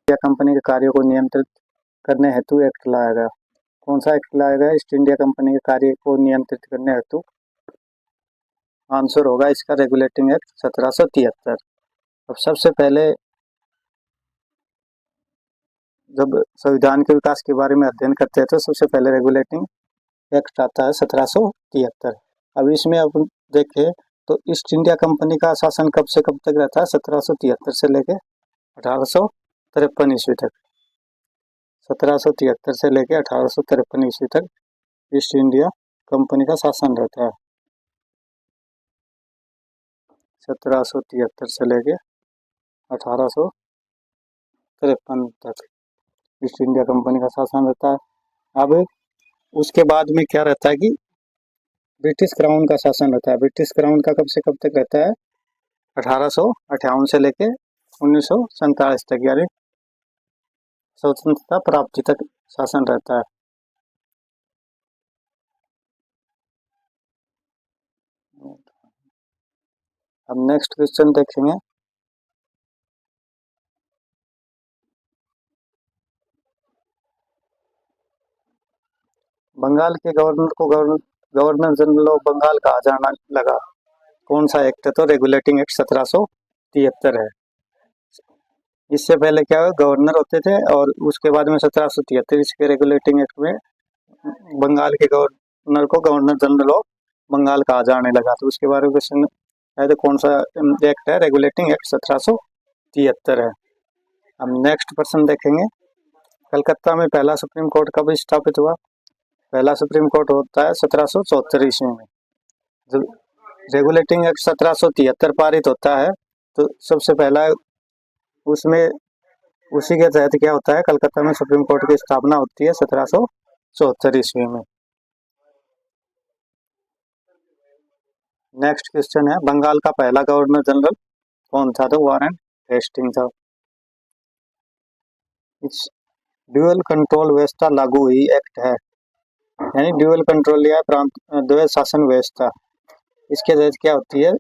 India company के कार्यों को नियंत्रित करने हेतु एक्ट लाया गया। कौन सा एक्ट लाया गया ईस्ट इंडिया कंपनी के कार्य को नियंत्रित करने हेतु? आंसर होगा इसका रेगुलेटिंग एक्ट 1773। अब सबसे पहले जब संविधान के विकास के बारे में अध्ययन करते हैं तो सबसे पहले रेगुलेटिंग एक्ट आता है 1773। अब इसमें अब देखें तो ईस्ट इंडिया कंपनी का शासन कब से कब तक रहता है? 1773 से लेकर 1853 ईस्वी तक। 1773 से लेकर 1853 ईस्वी तक ईस्ट इंडिया कंपनी का शासन रहता है। 1773 से लेकर 1853 तक ईस्ट इंडिया कंपनी का शासन रहता है। अब उसके बाद में क्या रहता है कि ब्रिटिश क्राउन का शासन रहता है। ब्रिटिश क्राउन का कब से कब तक रहता है? 1858 से लेकर 1947 तक, यानी स्वतंत्रता प्राप्ति तक शासन रहता है। अब नेक्स्ट क्वेश्चन देखेंगे। बंगाल के गवर्नर को गवर्नर जनरल ऑफ बंगाल कहा जाना लगा। कौन सा एक्ट है? तो रेगुलेटिंग एक्ट 1773 है। इससे पहले क्या हुआ, गवर्नर होते थे और उसके बाद में 1773 इसके रेगुलेटिंग एक्ट में बंगाल के गवर्नर को गवर्नर जनरल ऑफ बंगाल कहा जाने लगा। तो उसके बारे में क्वेश्चन है तो कौन सा एक्ट है? रेगुलेटिंग एक्ट 1773 है। अब नेक्स्ट प्रश्न देखेंगे। कलकत्ता में पहला सुप्रीम कोर्ट कब स्थापित हुआ? पहला सुप्रीम कोर्ट होता है 1774 ईस्वी में। जब रेगुलेटिंग एक्ट 1773 पारित होता है तो सबसे पहला उसमें उसी के तहत क्या होता है, कलकत्ता में सुप्रीम कोर्ट की स्थापना होती है 1774 ईस्वी में। नेक्स्ट क्वेश्चन है, बंगाल का पहला गवर्नर जनरल कौन था? तो वारेन हेस्टिंग था। इस ड्यूअल कंट्रोल व्यवस्था लागू हुई एक्ट है, यानी ड्यूअल कंट्रोल या द्वैध शासन व्यवस्था, इसके तहत क्या होती है?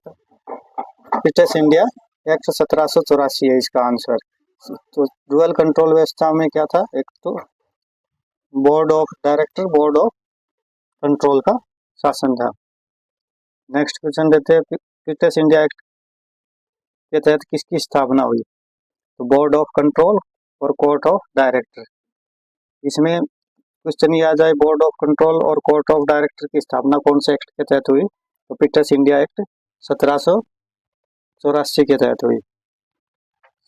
ब्रिटिश इंडिया एक्ट 1784 है इसका आंसर। तो ड्यूअल कंट्रोल व्यवस्था में क्या था? एक तो board of director, board of control का शासन था। नेक्स्ट क्वेश्चन देते हैं, ब्रिटिश इंडिया एक्ट के तहत किसकी स्थापना हुई? तो बोर्ड ऑफ कंट्रोल और कोर्ट ऑफ डायरेक्टर। इसमें क्वेश्चन ये आ जाए, बोर्ड ऑफ कंट्रोल और कोर्ट ऑफ डायरेक्टर की स्थापना कौन से एक्ट के तहत हुई? तो ब्रिटिश इंडिया एक्ट 1784 के तहत हुई।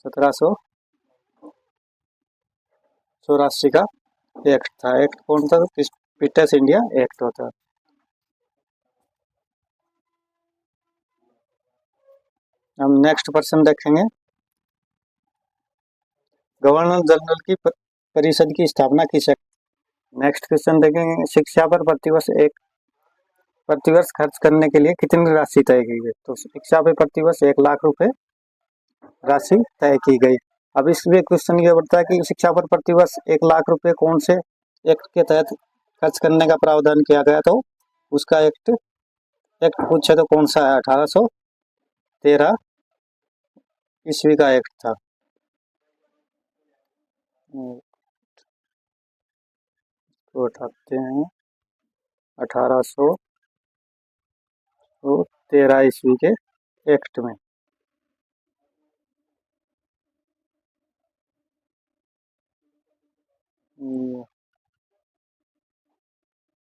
1784 का एक्ट था। एक्ट कौन सा? ब्रिटिश इंडिया एक्ट होता है। हम नेक्स्ट प्रश्न देखेंगे। गवर्नर जनरल की परिषद की स्थापना किस एक्ट? नेक्स्ट क्वेश्चन देखेंगे, शिक्षा पर प्रतिवर्ष खर्च करने के लिए कितनी राशि तय की गई? तो शिक्षा पे प्रतिवर्ष 1,00,000 रुपए राशि तय की गई। अब इसमें क्वेश्चन ये बढ़ता है कि शिक्षा पर प्रतिवर्ष 1,00,000 रुपए कौन से एक्ट के तहत खर्च करने का प्रावधान किया गया? तो उसका एक्ट पूछे तो कौन सा है? 1813 ईस्वी का एक्ट था। तो उठाते हैं 1813 ईस्वी के एक्ट में।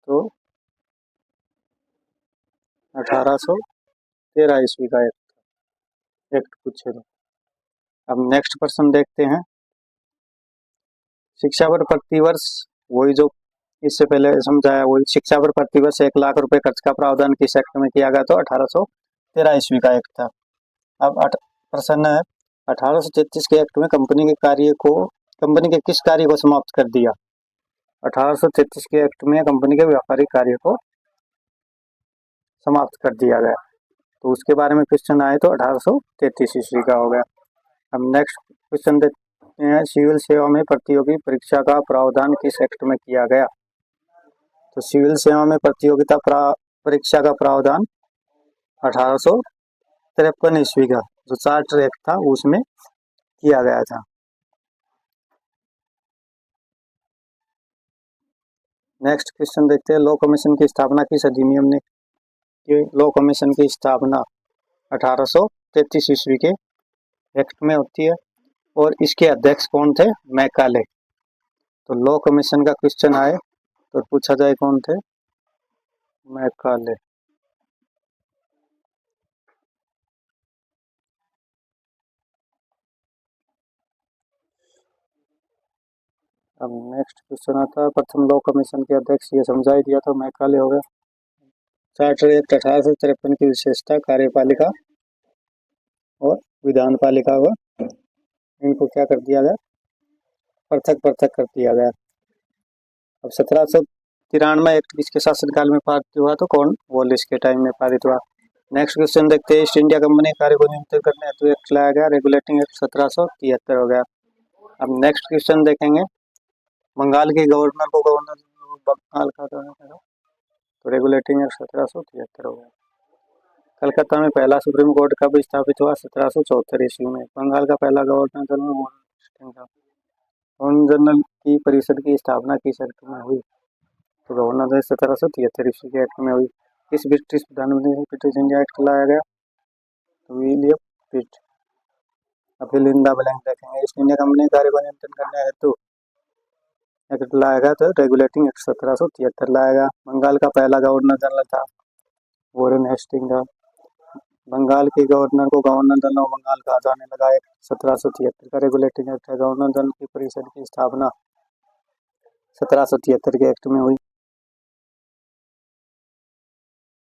तो 1813 ईस्वी का एक्ट पूछे तो। अब नेक्स्ट प्रश्न देखते हैं। शिक्षा पर प्रतिवर्ष, वही जो इससे पहले समझाया, वही शिक्षा पर प्रतिवर्ष 1,00,000 रुपए खर्च का प्रावधान किस एक्ट में किया गया? तो 1813 ईस्वी का एक्ट था। अब प्रश्न है, 1833 के एक्ट में कंपनी के किस कार्य को समाप्त कर दिया? 1833 के एक्ट में कंपनी के व्यापारिक कार्य को समाप्त कर दिया गया। तो उसके बारे में क्वेश्चन आए तो 1833 ईस्वी का हो गया। अब नेक्स्ट क्वेश्चन देखते हैं, सिविल सेवा में प्रतियोगी परीक्षा का प्रावधान किस एक्ट में किया गया? तो सिविल सेवा में प्रतियोगिता परीक्षा का प्रावधान 1853 ईस्वी का जो चार्टर एक्ट था उसमें किया गया था। नेक्स्ट क्वेश्चन देखते हैं, लॉ कमीशन की स्थापना किस अधिनियम ने की? लॉ कमीशन की स्थापना 1833 ईस्वी के एक्ट में होती है और इसके अध्यक्ष कौन थे? मैकाले। तो लॉ कमीशन का क्वेश्चन आए तो पूछा जाए कौन थे? मैकाले। अब नेक्स्ट क्वेश्चन आता है, प्रथम लॉ कमीशन के अध्यक्ष ये समझा ही दिया था, मैकाले हो गया। चार्टर एक्ट 1853 की विशेषता कार्यपालिका और विधान पालिका हुआ, इनको क्या कर दिया गया? पृथक पृथक कर दिया गया। अब 1793 एक्ट किसके शासनकाल में पारित हुआ? तो कॉर्नवालिस के टाइम में पारित हुआ। नेक्स्ट क्वेश्चन देखते हैं, ईस्ट इंडिया कंपनी कार्य को नियंत्रित करने हेतु एक्ट लाया गया, रेगुलेटिंग एक्ट 1773 हो गया। अब नेक्स्ट क्वेश्चन देखेंगे, बंगाल के गवर्नर को बंगाल का तो रेगुलेटिंग एक्ट 1773 हो गया। कलकत्ता में पहला सुप्रीम कोर्ट कब स्थापित हुआ? 1774 ईस्वी में। बंगाल का पहला गवर्नर जनरल गवर्नर जनरल की परिषद की स्थापना किस एक्ट में हुई? तो गवर्नर 1773 ईस्वी के एक्ट में हुई। किस ब्रिटिश प्रधानमंत्री ने ब्रिटिश इंडिया एक्ट लाया गया? तो विलियम पिट। अब फिर लिंदा ब्लैंक देखेंगे, ईस्ट इंडिया कंपनी कार्य को नियंत्रण करने हेतु एक्ट लाया गया, तो रेगुलेटिंग एक्ट 1773 लाया गया। बंगाल का पहला गवर्नर जनरल था वॉरेन हेस्टिंग था। बंगाल के गवर्नर को गवर्नर जनरल ऑफ बंगाल कहा जाने लगा। 1773 का रेगुलेटिंग एक्ट है। गवर्नर जनरल की परिषद की स्थापना 1773 के एक्ट में हुई।